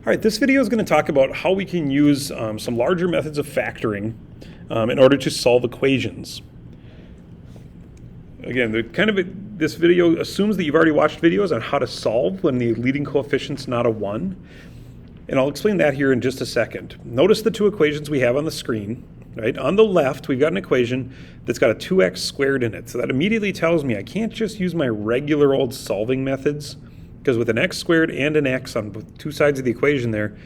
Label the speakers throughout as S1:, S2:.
S1: All right, this video is going to talk about how we can use some larger methods of factoring in order to solve equations. Again, this video assumes that you've already watched videos on how to solve when the leading coefficient's not a 1. And I'll explain that here in just a second. Notice the two equations we have on the screen. Right? On the left, we've got an equation that's got a 2x squared in it. So that immediately tells me I can't just use my regular old solving methods, because with an x squared and an x on two sides of the equation there,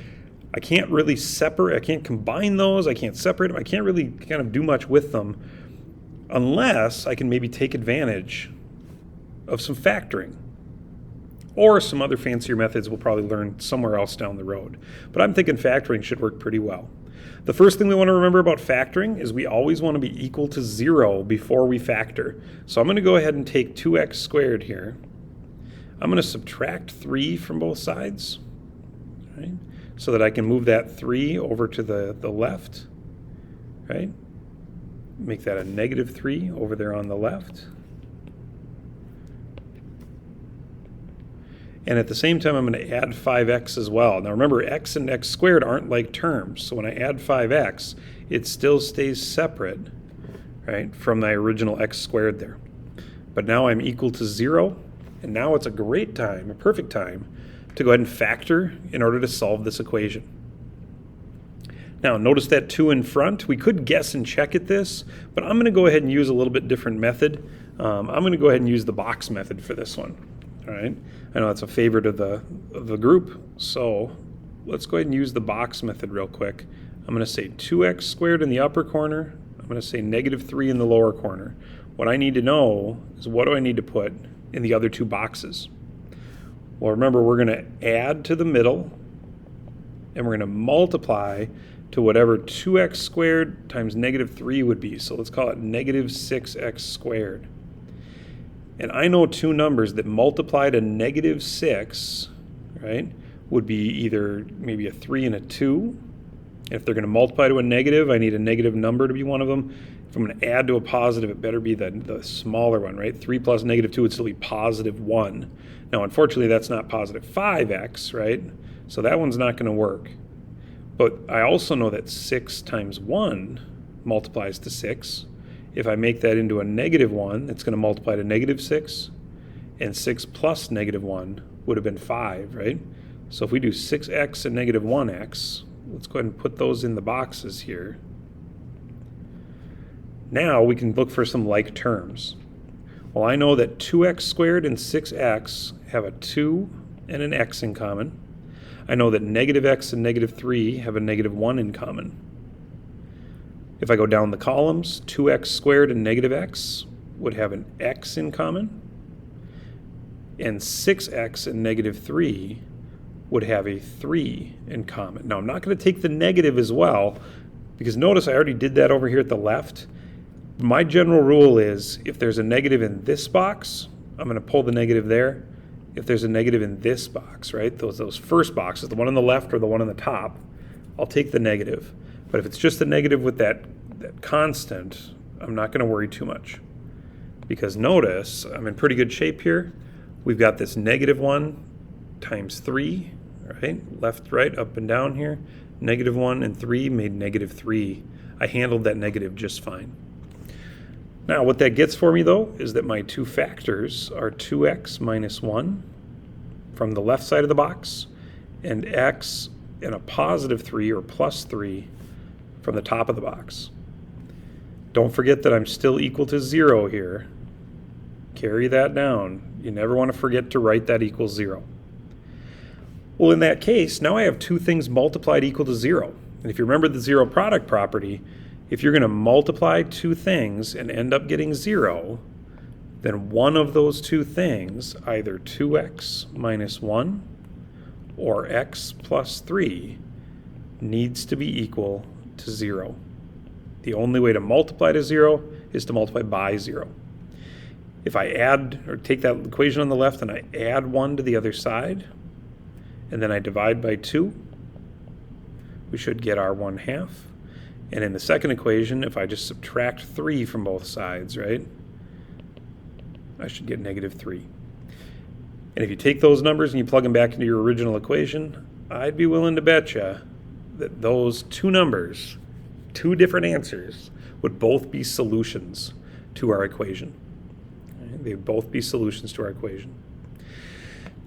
S1: I can't really separate, I can't combine those, I can't separate them, I can't really kind of do much with them unless I can maybe take advantage of some factoring or some other fancier methods we'll probably learn somewhere else down the road. But I'm thinking factoring should work pretty well. The first thing we want to remember about factoring is we always want to be equal to 0 before we factor. So I'm going to go ahead and take 2x squared here. I'm going to subtract 3 from both sides, right? So that I can move that 3 over to the left, right? Make that a negative 3 over there on the left. And at the same time, I'm going to add 5x as well. Now remember, x and x squared aren't like terms. So when I add 5x, it still stays separate, right, from my original x squared there. But now I'm equal to 0. And now it's a great time, a perfect time, to go ahead and factor in order to solve this equation. Now notice that 2 in front. We could guess and check at this, but I'm going to go ahead and use a little bit different method. I'm going to go ahead and use the box method for this one. All right. I know that's a favorite of the group, so let's go ahead and use the box method real quick. I'm going to say 2x squared in the upper corner. I'm going to say negative 3 in the lower corner. What I need to know is what do I need to put in the other two boxes? Well, remember, we're going to add to the middle, and we're going to multiply to whatever 2x squared times negative 3 would be. So let's call it negative 6x squared. And I know two numbers that multiply to negative 6, right, would be either maybe a 3 and a 2. If they're going to multiply to a negative, I need a negative number to be one of them. If I'm going to add to a positive, it better be the smaller one, right? 3 plus negative 2 would still be positive 1. Now, unfortunately, that's not positive 5x, right? So that one's not going to work. But I also know that 6 times 1 multiplies to 6. If I make that into a negative 1, it's going to multiply to negative 6. And 6 plus negative 1 would have been 5, right? So if we do 6x and negative 1x, let's go ahead and put those in the boxes here. Now we can look for some like terms. Well, I know that 2x squared and 6x have a 2 and an x in common. I know that negative x and negative 3 have a negative 1 in common. If I go down the columns, 2x squared and negative x would have an x in common. And 6x and negative 3 would have a 3 in common. Now, I'm not going to take the negative as well, because notice I already did that over here at the left. My general rule is if there's a negative in this box, I'm going to pull the negative there. If there's a negative in this box, right, those first boxes, the one on the left or the one on the top, I'll take the negative. But if it's just a negative with that constant, I'm not going to worry too much. Because notice, I'm in pretty good shape here. We've got this negative 1 times 3, right? Left, right, up and down here. Negative 1 and 3 made negative 3. I handled that negative just fine. Now, what that gets for me, though, is that my two factors are 2x minus 1 from the left side of the box and x and a positive 3 or plus 3 from the top of the box. Don't forget that I'm still equal to 0 here. Carry that down. You never want to forget to write that equals 0. Well, in that case, now I have two things multiplied equal to 0. And if you remember the zero product property, if you're going to multiply two things and end up getting 0, then one of those two things, either 2x minus 1 or x plus 3, needs to be equal to 0. The only way to multiply to 0 is to multiply by 0. If I add or take that equation on the left and I add 1 to the other side, and then I divide by 2, we should get our 1/2. And in the second equation, if I just subtract 3 from both sides, right, I should get negative 3. And if you take those numbers and you plug them back into your original equation, I'd be willing to bet you that those two numbers, two different answers, would both be solutions to our equation. Right? They'd both be solutions to our equation.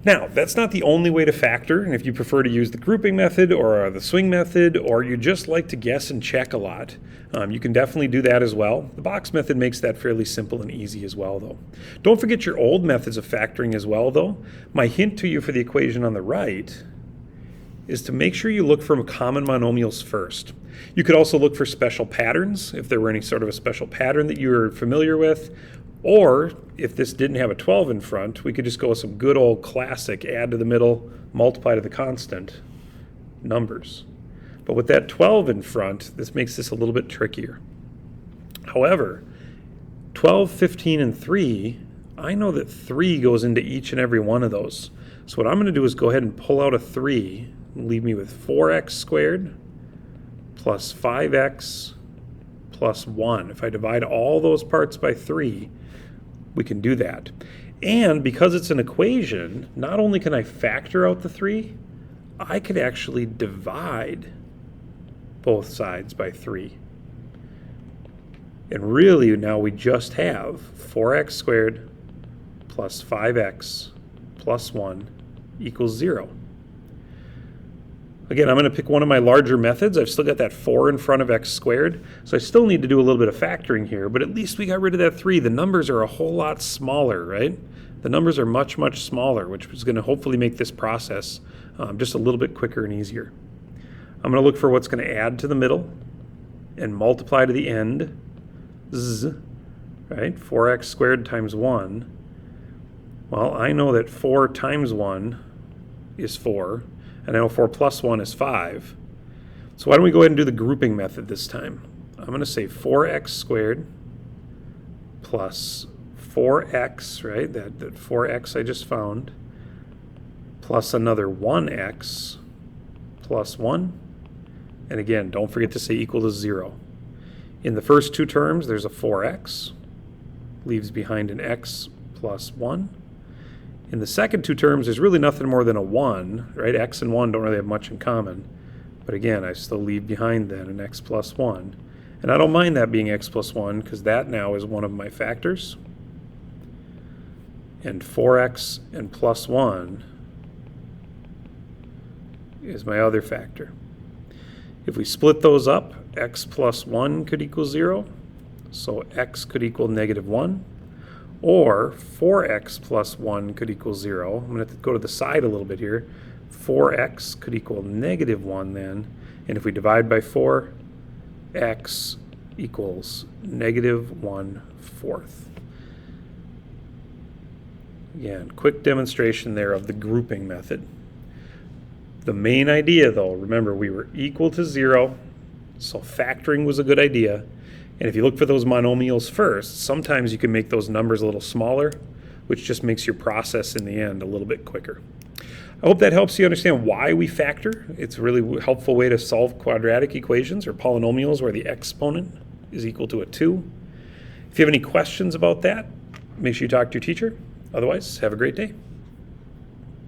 S1: Now, that's not the only way to factor, and if you prefer to use the grouping method or the swing method, or you just like to guess and check a lot, you can definitely do that as well. The box method makes that fairly simple and easy as well, though. Don't forget your old methods of factoring as well, though. My hint to you for the equation on the right is to make sure you look for common monomials first. You could also look for special patterns, if there were any sort of a special pattern that you're familiar with. Or, if this didn't have a 12 in front, we could just go with some good old classic add to the middle, multiply to the constant numbers. But with that 12 in front, this makes this a little bit trickier. However, 12, 15, and 3, I know that 3 goes into each and every one of those. So what I'm going to do is go ahead and pull out a 3, and leave me with 4x squared plus 5x plus 1. If I divide all those parts by 3, we can do that. And because it's an equation, not only can I factor out the 3, I could actually divide both sides by 3. And really now we just have 4x squared plus 5x plus 1 equals 0. Again, I'm going to pick one of my larger methods. I've still got that 4 in front of x squared, so I still need to do a little bit of factoring here, but at least we got rid of that 3. The numbers are a whole lot smaller, right? The numbers are much, much smaller, which is going to hopefully make this process just a little bit quicker and easier. I'm going to look for what's going to add to the middle and multiply to the end. Z, right? 4x squared times 1. Well, I know that 4 times 1 is 4. And I know 4 plus 1 is 5. So why don't we go ahead and do the grouping method this time? I'm going to say 4x squared plus 4x, right? That 4x I just found, plus another 1x plus 1. And again, don't forget to say equal to 0. In the first two terms, there's a 4x, leaves behind an x plus 1. In the second two terms, there's really nothing more than a 1, right? X and 1 don't really have much in common. But again, I still leave behind then an x plus 1. And I don't mind that being x plus 1 because that now is one of my factors. And 4x and plus 1 is my other factor. If we split those up, x plus 1 could equal 0. So x could equal negative 1. Or 4x plus 1 could equal 0. I'm going to go to the side a little bit here. 4x could equal negative 1 then. And if we divide by 4, x equals negative 1/4. Again, quick demonstration there of the grouping method. The main idea though, remember we were equal to 0, so factoring was a good idea. And if you look for those monomials first, sometimes you can make those numbers a little smaller, which just makes your process in the end a little bit quicker. I hope that helps you understand why we factor. It's a really helpful way to solve quadratic equations or polynomials where the exponent is equal to a 2. If you have any questions about that, make sure you talk to your teacher. Otherwise, have a great day.